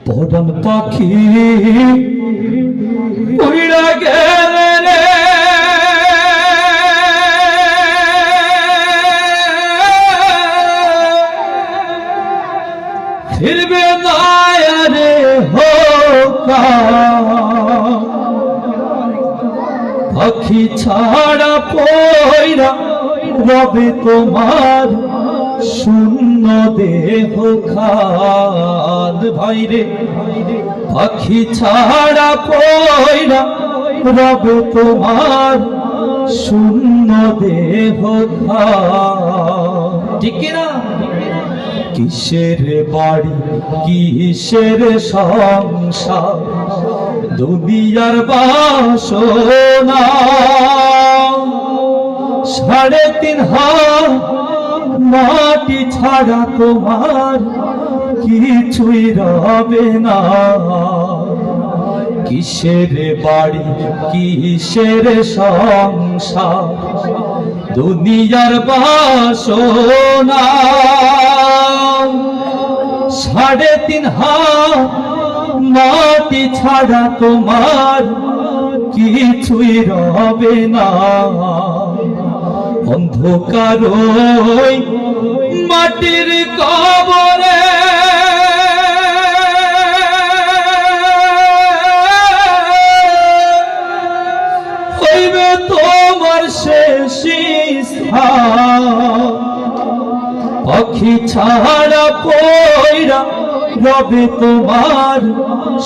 পরাণ পাখি উড়া গেলে রে, ফিরবে না রে হোকা, পাখি ছাড়া পয়রা রবে তোমার শূন্য দেহ খাদ। ভাইরে পাখি ছাড়া পয়রা রবে তোমার শূন্য দেহ খাদ। ঠিক না? কিসের বাড়ি কিসের সংসার, দুনিয়ার বাসনা, ৩.৫ হাত মাটি ছাড়া তোমার কিছুই রবে না। কিসের বাড়ি কিসের সংসার, দুনিয়ার বাসনা, ৩.৫ হাত মাটি ছাড়া তোমার কিছুই রবে না। অন্ধকার ওই মাটির কবরে হইবে তোমার শেষ স্থান। পাখি ছাড়া পয়রা রবে তোমার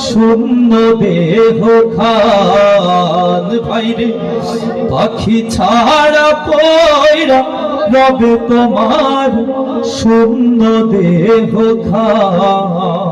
শূন্য দেহ খাদ। ভাইরে পাখি ছাড়া পয়রা রবে তোমার শূন্য দেহ খাদ।